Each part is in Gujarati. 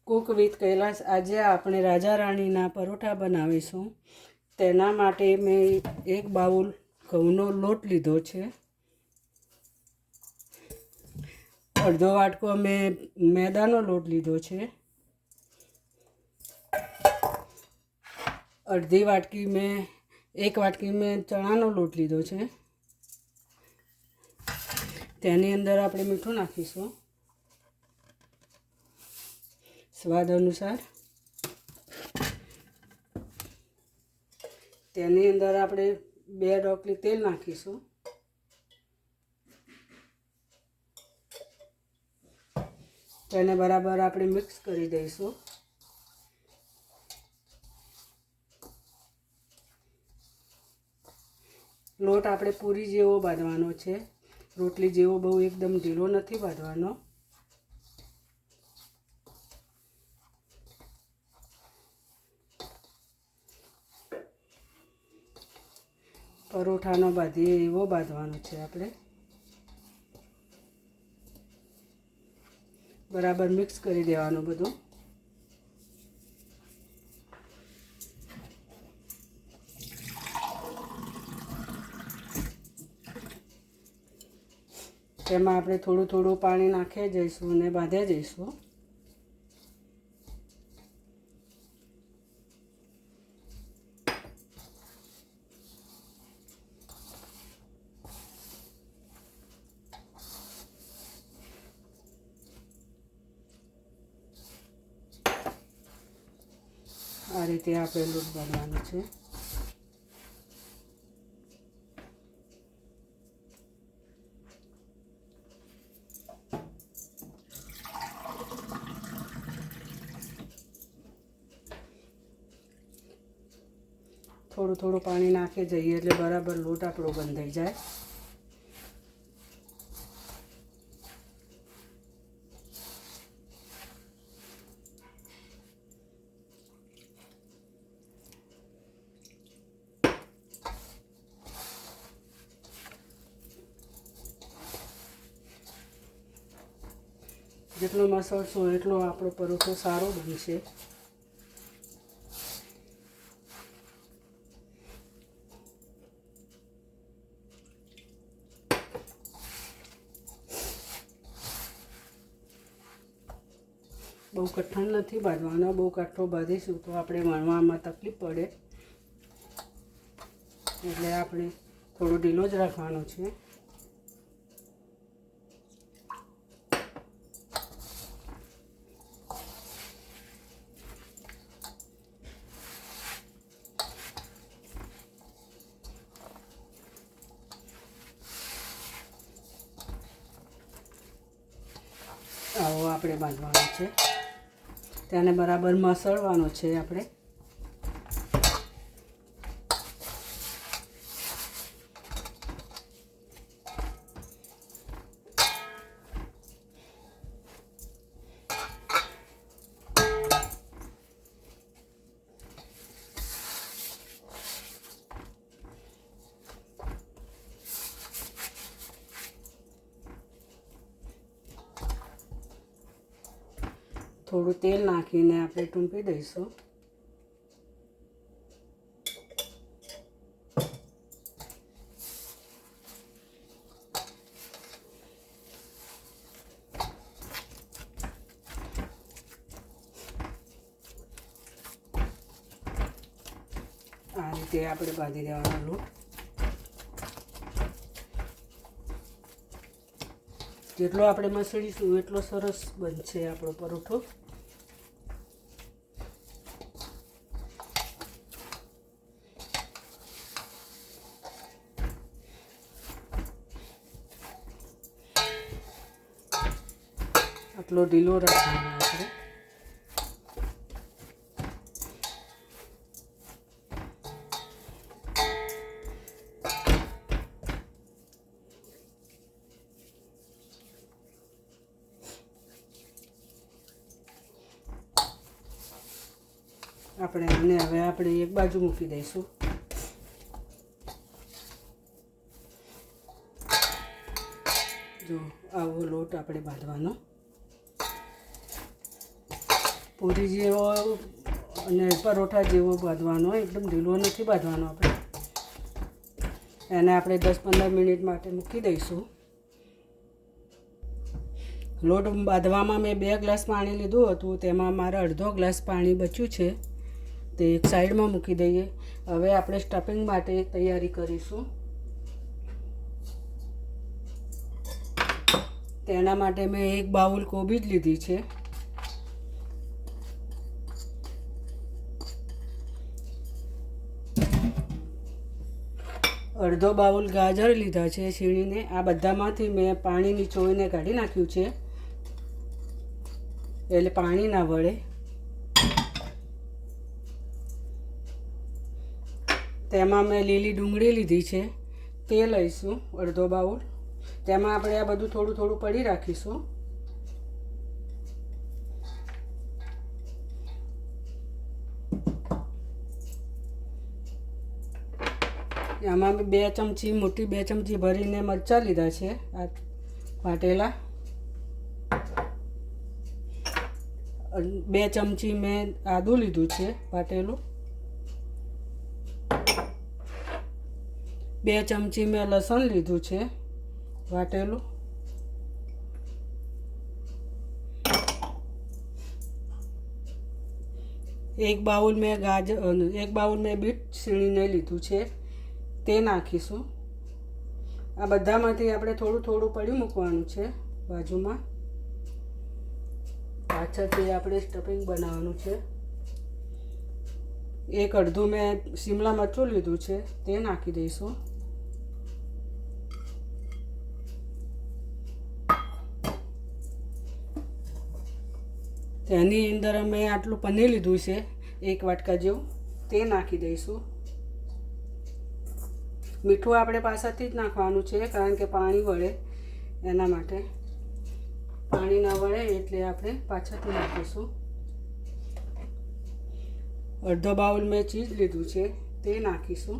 કુક વિથ કૈલાસ આજે આપણે રાજા રાણીના પરોઠા બનાવીશું। તેના માટે મેં એક બાઉલ ઘઉંનો લોટ લીધો છે, અડધો વાટકો મેં મેદાનો લોટ લીધો છે, એક વાટકી મેં ચણાનો લોટ લીધો છે। તેની અંદર આપણે મીઠું નાખીશું સ્વાદ અનુસાર। તેની અંદર આપણે 2 ડોકલી તેલ નાખીશું। તેને બરાબર આપણે મિક્સ કરી દઈશું। લોટ આપણે પૂરી જેવો બાંધવાનો છે, રોટલી જેવો બહુ એકદમ ઢીલો નથી બાંધવાનો। પરોઠાનો બાંધીએ એવો બાંધવાનો છે આપણે। બરાબર મિક્સ કરી દેવાનું બધું। તેમાં આપણે થોડું થોડું પાણી નાખી જઈશું અને બાંધ્યા જઈશું। આ રીતે આપણે લોટ બાંધવાનો છે। થોડું થોડું પાણી નાખી જઈએ એટલે બરાબર લોટ આપણો બંધાઈ જાય। જેટલો મસળશો એટલો આપણો પરોઠો સારો બનશે। બહુ કઠણ નથી બાંધવાનો, બહુ કાઠો બાંધીશું તો આપણે વણવામાં તકલીફ પડે, એટલે આપણે થોડો ઢીલો જ રાખવાનો છે। આવો આપણે બાંધવાનો છે, તેને બરાબર મસળવાનો છે આપણે। થોડું તેલ નાખીને આપણે ટૂંપી દઈશું। આ રીતે આપણે બાંધી દેવાનો લોટ। જેટલો આપણે મસળીશું એટલો સરસ બનશે આપણો પરોઠો। આટલો ઢીલો રાખવાનો આપણે। આપણે હવે આપણે એક બાજુ મૂકી દઈશું। જો આવો લોટ આપણે બાંધવાનો। પૂરી જેવો અને પરોઠા જેવો બાંધવાનો, એકદમ ઢીલો નથી બાંધવાનો. એને આપણે 10-15 મિનિટ માટે મૂકી દઈશું. લોટ બાંધવામાં મેં 2 ગ્લાસ પાણી લીધું હતું, તેમાં મારે અડધો ગ્લાસ પાણી બચ્યું છે, તે એક સાઈડમાં મૂકી દઈએ. હવે આપણે સ્ટફિંગ માટે તૈયારી કરીશું. તેના માટે મેં 1 બાઉલ કોબીજ લીધી છે, અડધો બાઉલ ગાજર લીધા છે છીણીને. આ બધામાંથી મેં પાણી નીચોવીને કાઢી નાખ્યું છે, એટલે પાણી ના વળે. તેમાં મેં લીલી ડુંગળી લીધી છે, તે લઈશું અડધો બાઉલ. તેમાં આપણે આ બધું થોડું થોડું પડી રાખીશું. આમાં મેં 2 ચમચી મોટી 2 ચમચી ભરીને મરચાં લીધા છે, આ વાટેલા. 2 ચમચી મેં આદું લીધું છે વાટેલું. 2 ચમચી મેં લસણ લીધું છે વાટેલું. 1 બાઉલ મેં બીટ છીણીને લીધું છે, તે નાખીશું. આ બધામાંથી આપણે થોડું થોડું પડ્યું મૂકવાનું છે બાજુમાં. પાછળથી આપણે સ્ટફિંગ બનાવવાનું છે. એક અડધું મેં શિમલા મરચું લીધું છે, તે નાખી દઈશું. તેની અંદર મેં આટલું પનીર લીધું છે, 1 વાટકા જેવું, તે નાખી દઈશું. મીઠું આપણે પાછળથી જ નાખવાનું છે, કારણ કે પાણી વળે એના માટે. પાણી ના વળે એટલે આપણે પાછળથી નાખીશું. અડધો બાઉલ મેં ચીઝ લીધું છે, તે નાખીશું.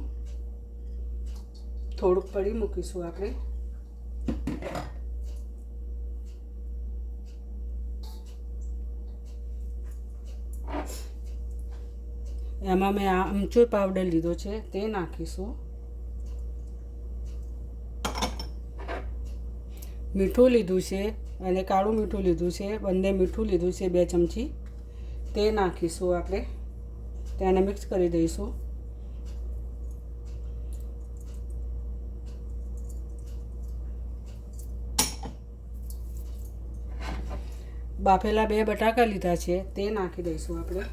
થોડુંક પડી મૂકીશું આપણે. એમાં મેં આમચૂર પાવડર લીધો છે, તે નાખીશું. મીઠું લીધું છે અને કાળું મીઠું લીધું છે, બંને મીઠું લીધું છે 2 ચમચી, તે નાખીશું આપણે. તેને મિક્સ કરી દઈશું. બાફેલા 2 બટાકા લીધા છે, તે નાખી દઈશું આપણે.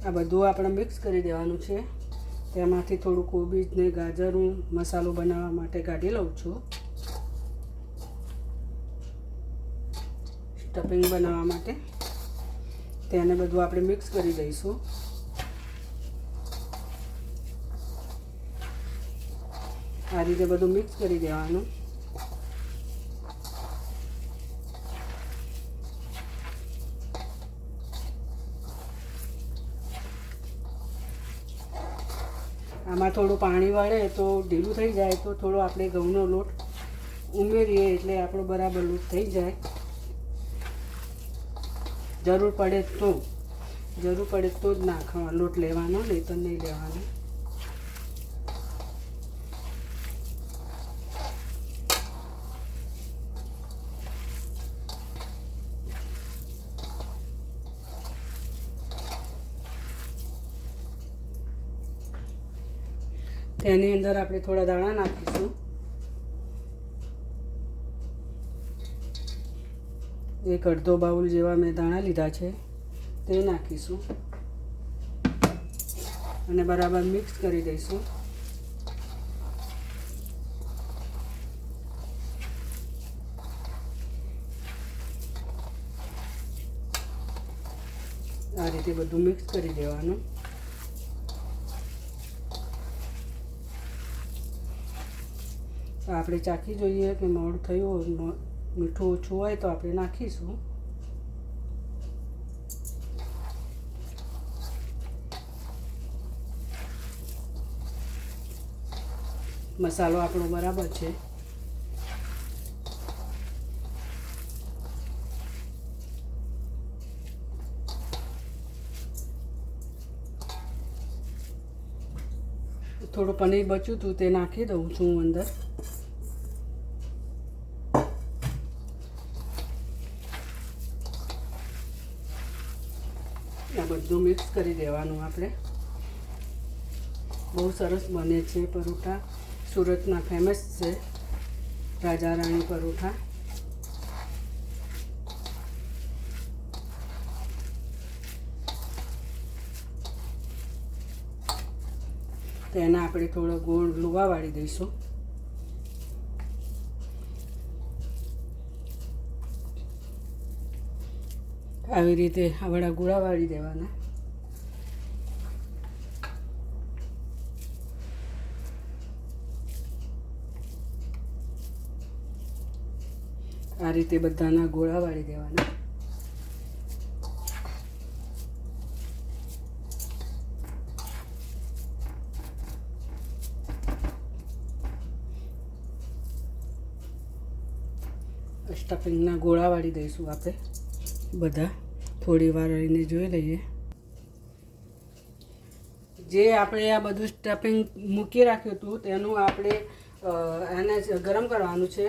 આ બધું આપણે મિક્સ કરી દેવાનું છે. તેમાંથી થોડું કોબીજને ગાજરનું મસાલો બનાવવા માટે કાઢી લઉં છું, સ્ટફિંગ બનાવવા માટે. તેને બધું આપણે મિક્સ કરી દઈશું. આ રીતે બધું મિક્સ કરી દેવાનું. આમાં થોડું પાણી વળે તો ઢીલું થઈ જાય, તો થોડો આપણે ઘઉંનો લોટ ઉમેરીએ એટલે આપણો બરાબર લોટ થઈ જાય. જરૂર પડે તો જ નાખવાનો લોટ લેવાનો, નહીં તો નહીં લેવાનો. તેની અંદર આપણે થોડા દાણા નાખીશું. એક અડધો બાઉલ જેવા મેં દાણા લીધા છે, તે નાખીશું અને બરાબર મિક્સ કરી દઈશું. આ રીતે બધું મિક્સ કરી દેવાનું. આપણે ચાખી જોઈએ કે મોડું થયું હોય, મીઠું ઓછું હોય તો આપણે નાખીશું. મસાલો આપણો બરાબર છે. થોડું પનીર બચ્યું હતું તે નાખી દઉં છું અંદર. આ બધું મિક્સ કરી દેવાનું આપણે. બહુ સરસ બને છે પરોઠા. સુરતના ફેમસ છે રાજા રાણી પરોઠા. તેને આપણે થોડો ગોળ લુવા વાળી દઈશું. આવી રીતે આવડા ગોળા વાળી દેવાના. આ રીતે બધાના ગોળા વાળી દેવાના. સ્ટફિંગના ગોળા વાળી દઈશું આપણે બધા. થોડી વાર રહીને જોઈ લઈએ. જે આપણે આ બધું સ્ટફિંગ મૂકી રાખ્યું હતું તેનું આપણે એને ગરમ કરવાનું છે.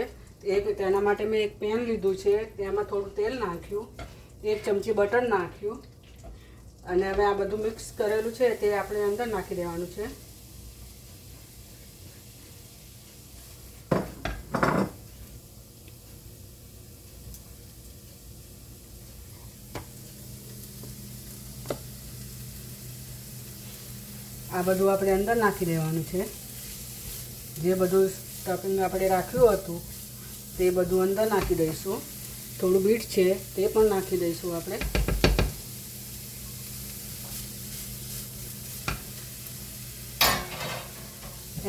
તેના માટે મેં એક પેન લીધું છે, તેમાં થોડું તેલ નાખ્યું, 1 ચમચી બટર નાખ્યું અને હવે આ બધું મિક્સ કરેલું છે તે આપણે અંદર નાખી દેવાનું છે. આ બધું આપણે અંદર નાખી દેવાનું છે. જે બધું સ્ટફિંગ આપણે રાખ્યું હતું તે બધું અંદર નાખી દઈશું. થોડું બીટ છે તે પણ નાખી દઈશું આપણે.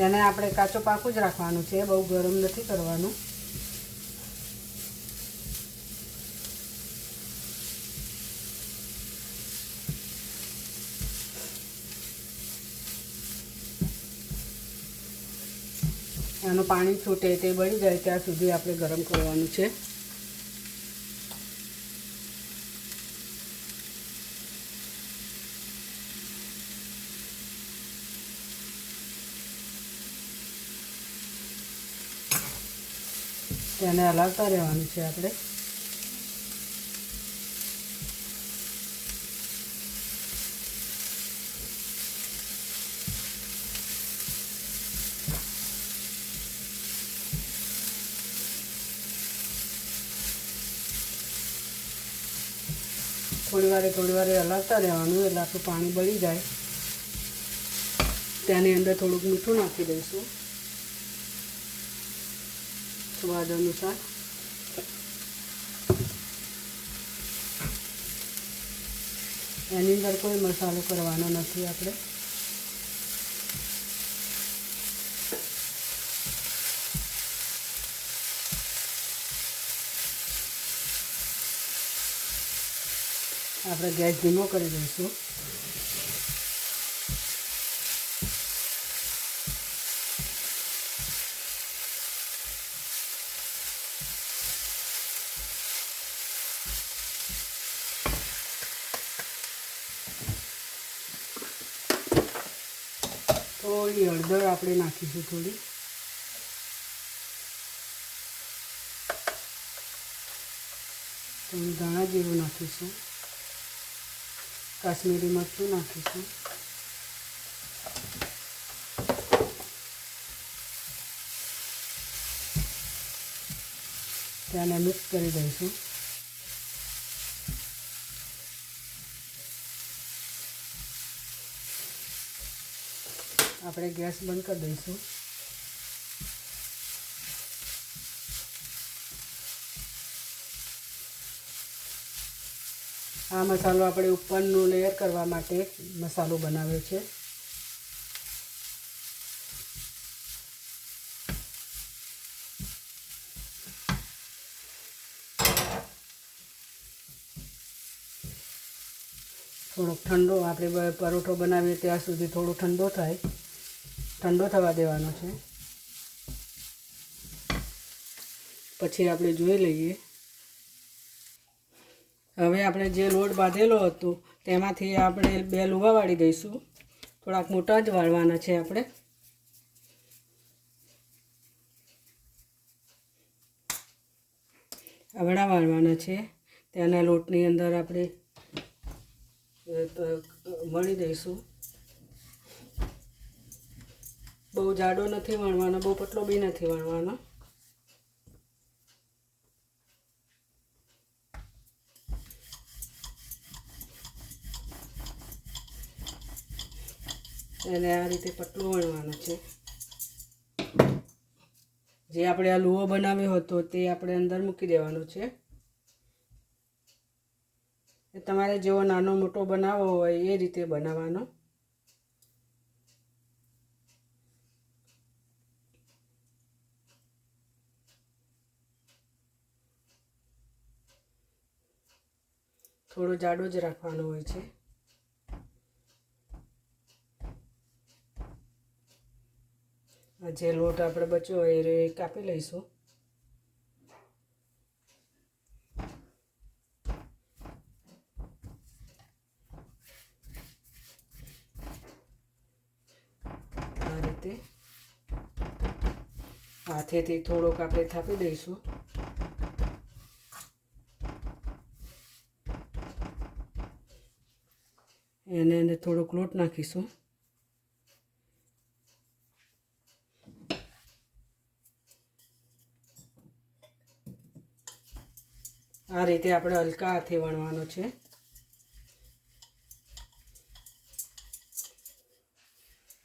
એને આપણે કાચો પાકું જ રાખવાનું છે, બહુ ગરમ નથી કરવાનું. એનું પાણી છૂટે તે બળી જાય ત્યાં સુધી આપણે ગરમ કરવાનું છે. તેને હલાવતા રહેવાનું છે આપણે. થોડી વારે હલાવતા રહેવાનું એટલે આપણું પાણી બળી જાય. તેની અંદર થોડુંક મીઠું નાખી દઈશું સ્વાદ અનુસાર. એની અંદર કોઈ મસાલો કરવાનો નથી આપણે. આપણે ગેસ ધીમો કરી દઈશું. થોડી હળદર આપણે નાખીશું, થોડી ધાણા જીરું નાખીશું, કાશ્મીરી મરચું નાખીશું. તેને મિક્સ કરી દઈશું. આપણે ગેસ બંધ કરી દઈશું. આ મસાલો આપણે ઉપરનું લેયર કરવા માટે મસાલો બનાવ્યો છે. થોડોક ઠંડો આપણે પરોઠો બનાવીએ ત્યાં સુધી થોડો ઠંડો થાય, ઠંડો થવા દેવાનો છે. પછી આપણે જોઈ લઈએ. હવે આપણે જે લોટ બાંધેલો હતો તેમાંથી આપણે 2 લુવા વાળી દઈશું. થોડાક મોટા જ વાળવાના છે આપણે. આવડા વાળવાના છે. ત્યાંના લોટની અંદર આપણે મળી દઈશું. બહુ જાડો નથી વણવાનો, બહુ પતલો બી નથી વણવાનો. એને આ રીતે પતલું વણવાનું છે. જે આપણે આ લુઓ બનાવ્યો હતો તે આપણે અંદર મૂકી દેવાનો છે. તમારે જેવો નાનો મોટો બનાવવો હોય એ રીતે બનાવવાનો. થોડો જાડો જ રાખવાનો હોય છે. જે લોટ આપણે બચ્યો હોય એ કાપી લઈશું. આ રીતે હાથેથી થોડોક આપણે થાપી દઈશું. એને થોડોક લોટ નાખીશું. આ રીતે આપણે હલકા હાથે વણવાનો છે.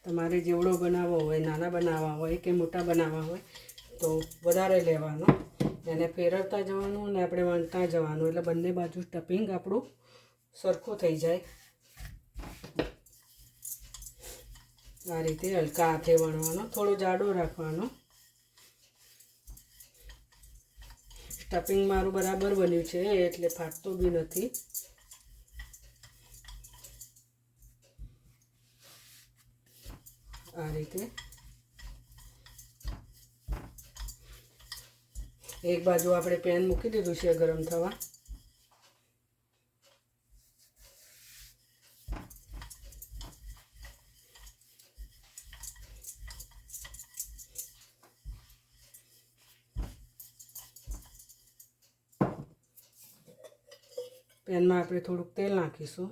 તમારે જેવડો બનાવવો હોય, નાના બનાવવા હોય કે મોટા બનાવવા હોય તો વધારે લેવાનો. એને ફેરવતા જવાનું અને આપણે વણતા જવાનું, એટલે બંને બાજુ સ્ટફિંગ આપણું સરખું થઈ જાય. આ રીતે હલકા હાથે વણવાનો, થોડો જાડો રાખવાનો. સ્ટફિંગ મારું બરાબર બન્યું છે એટલે ફાટતો બી નથી. આ રીતે એક બાજુ આપણે પેન મૂકી દીધું છે ગરમ થવા. પેનમાં આપણે થોડુંક તેલ નાખીશું.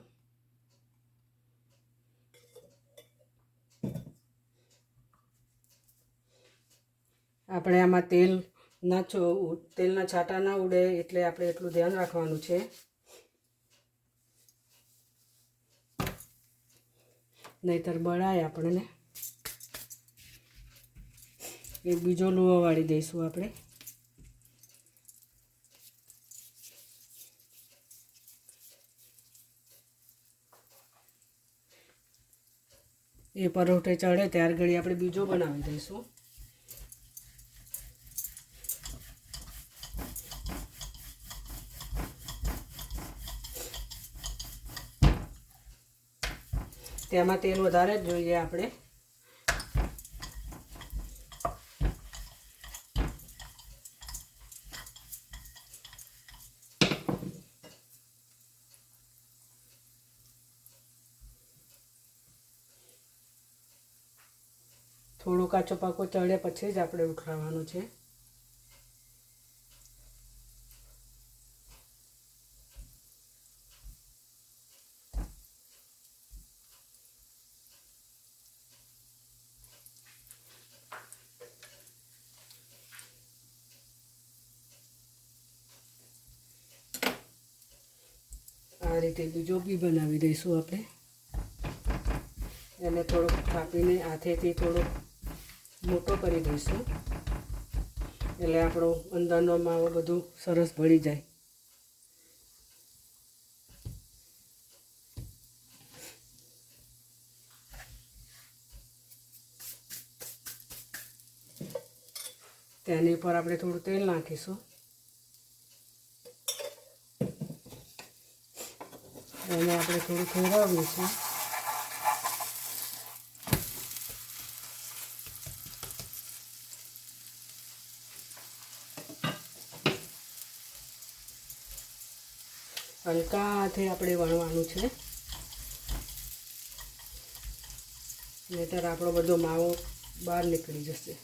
આપણે આમાં તેલના છાંટા ના ઉડે એટલે આપણે એટલું ધ્યાન રાખવાનું છે. નહીતર બળાય આપણને. એક બીજો લુઓ વાળી દઈશું આપણે. એ પરોઠે ચડે ત્યાર ઘડી આપણે બીજો બનાવી દઈશું. તેમાં તેલ વધારે જ જોઈએ આપણે. થોડો કાચો પાકો ચડે પછી જ આપણે ઉઠાવવાનું છે. આ રીતે બીજો બી બનાવી દઈશું આપણે. એને થોડોક કાપીને હાથેથી થોડોક મોટો કરી દઈશું એટલે આપણો અંદરનો માવો બધું સરસ ભળી જાય. તેની ઉપર આપણે થોડું તેલ નાખીશું. એને આપણે થોડું ફેરવીશું. હલકા હાથે આપણે વણવાનું છે, નહીંતર આપણો બધો માવો બહાર નીકળી જશે.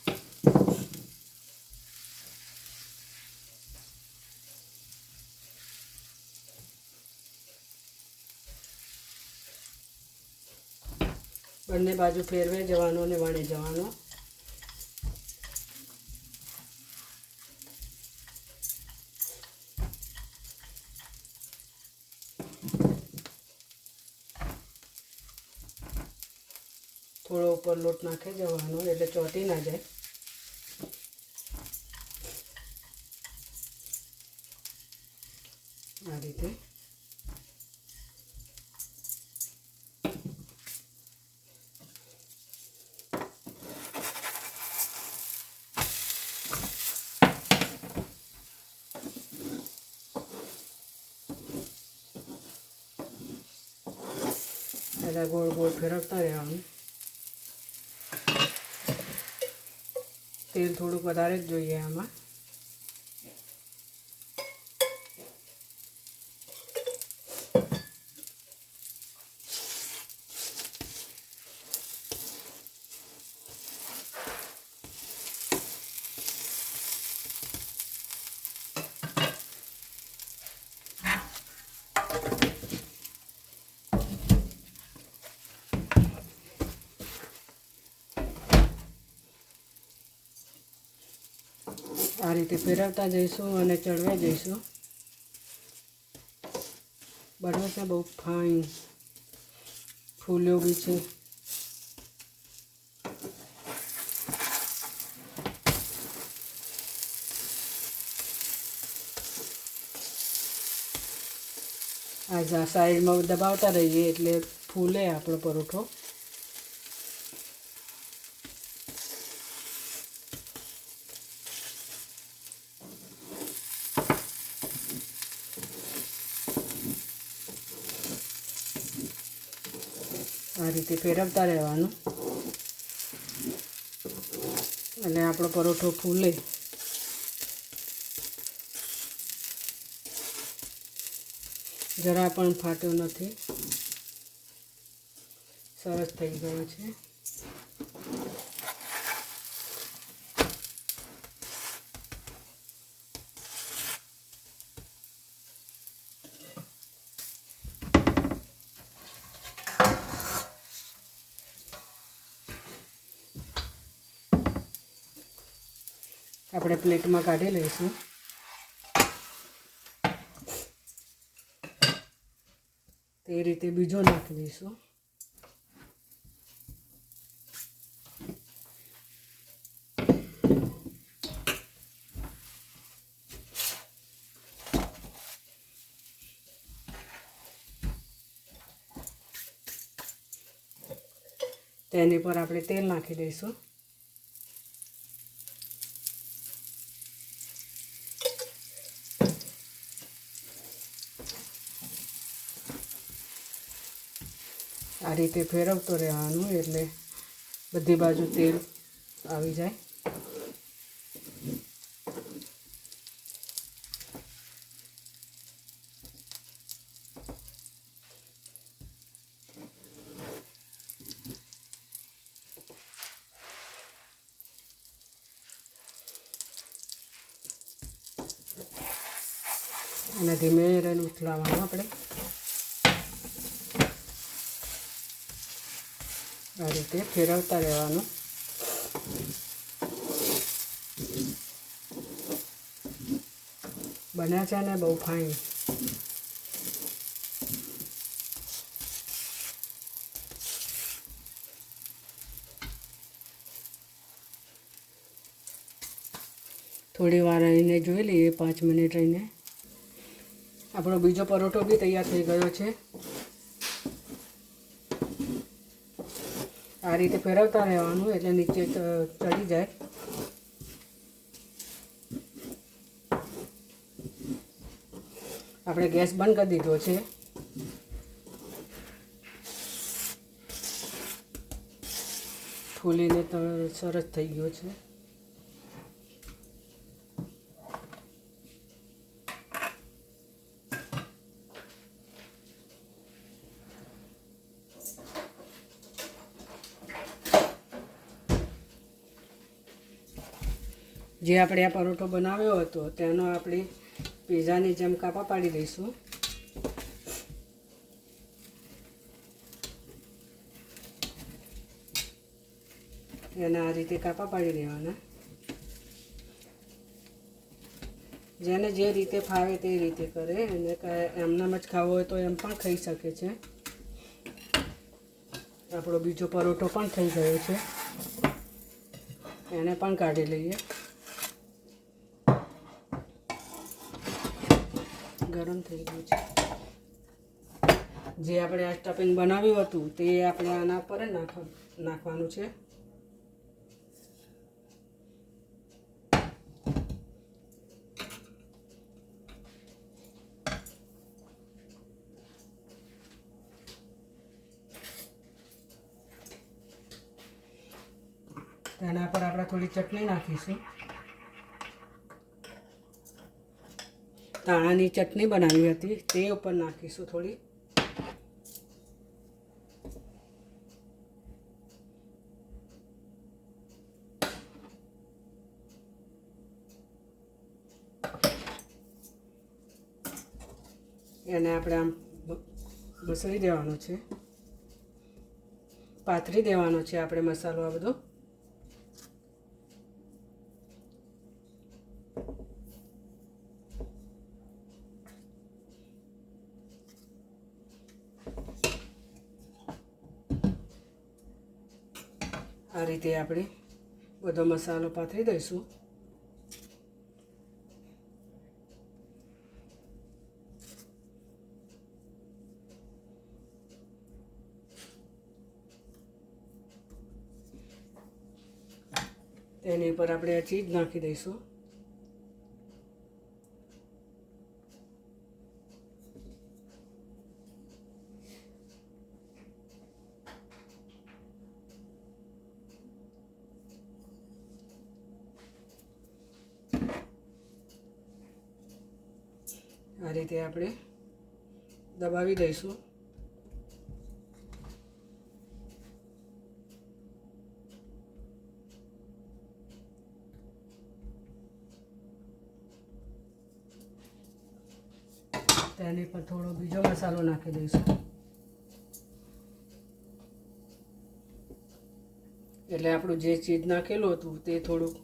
બંને બાજુ ફેરવે જવાનો અને વણે જવાનો. થોડો ઉપર લોટ નાખી જવાનો એટલે ચોંટી ના જાય. આ રીતે પહેલાં ગોળ ગોળ ફેરવતા રહેવાનું. તેલ થોડુંક વધારે જ જોઈએ આમાં. આ રીતે ફેરવતા જઈશું અને ચડવા જઈશું. બનશે બહુ ફાઇન, ફૂલ્યો બી છે. આ સાઈડમાં દબાવતા રહીએ એટલે ફૂલે આપણો પરોઠો. આ રીતે ફેરવતા રહેવાનું અને આપણો પરોઠો ફૂલે. જરા પણ ફાટ્યો નથી, સરસ થઈ ગયો છે. આપણે પ્લેટમાં કાઢી લઈશું. તે રીતે બીજો નાખી દઈશું. તેની પર આપણે તેલ નાખી દઈશું. આ રીતે ફેરવતો રહેવાનું એટલે બધી બાજુ તેલ આવી જાય. અને ધીમે રહીને ઉથલાવવાનું આપણે. આ રીતે ફેરવતા રહેવાનું. બન્યા છે ને બહુ ફાઇન. થોડી વાર રહીને જોઈ લઈએ, 5 મિનિટ રહીને. આપણો બીજો પરોઠો બી તૈયાર થઈ ગયો છે. આ રીતે ફેરવતા રહેવાનું એટલે નીચે ચડી જાય. આપણે ગેસ બંધ કરી દીધો છે. ફૂલીને તો સરસ થઈ ગયો છે. જે આપણે આ પરોઠો બનાવ્યો હતો તેનો આપણે પીઝાની જેમ કાપા પાડી દઈશું. એને આ રીતે કાપા પાડી દેવાના. જેને જે રીતે ફાવે તે રીતે કરે. એને એમનામ જ ખાવો હોય તો એમ પણ ખાઈ શકે છે. આપણો બીજો પરોઠો પણ થઈ ગયો છે, એને પણ કાઢી લઈએ. ગરમ થઈ ગયું છે. જે આપણે આ સ્ટફિંગ બનાવ્યું હતું તે આપણે આના પર નાખવાનું છે. તેના પર આપણે થોડી ચટણી નાખીશું. ધાણાની ચટણી બનાવી હતી તે ઉપર નાખીશું થોડી. એને આપણે આમ મસળી દેવાનો છે, પાથરી દેવાનો છે આપણે મસાલો આ બધો. આ રીતે આપણે બધો મસાલો પાથરી દઈશું. તેની ઉપર આપણે આ ચીઝ નાખી દઈશું. આ રીતે આપણે દબાવી દઈશું. તેની પર થોડો બીજો મસાલો નાખી દઈશું, એટલે આપણું જે ચીઝ નાખેલું હતું તે થોડુંક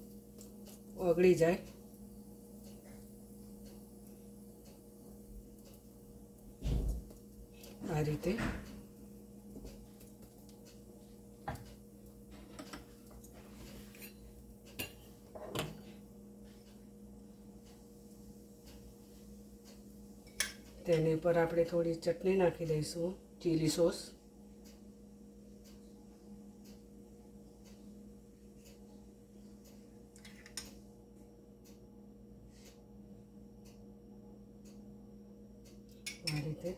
ઓગળી જાય. આ રીતે તેની પર આપણે થોડી ચટણી નાખી દઈશું, ચીલી સોસ. આ રીતે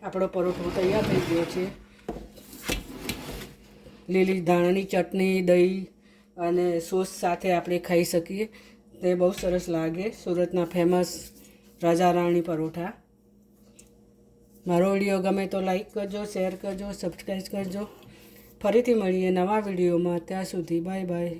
આપણો પરોઠો તૈયાર થઈ ગયો છે. લીલી ધાણાની ચટણી, દહીં અને સોસ સાથે આપણે ખાઈ શકીએ. તે બહુ સરસ લાગે. સુરતના ફેમસ રાજા રાણી પરોઠા. મારો વિડીયો ગમે તો લાઈક કરજો, શેર કરજો, સબસ્ક્રાઈબ કરજો. ફરીથી મળીએ નવા વિડીયોમાં. ત્યાં સુધી બાય બાય.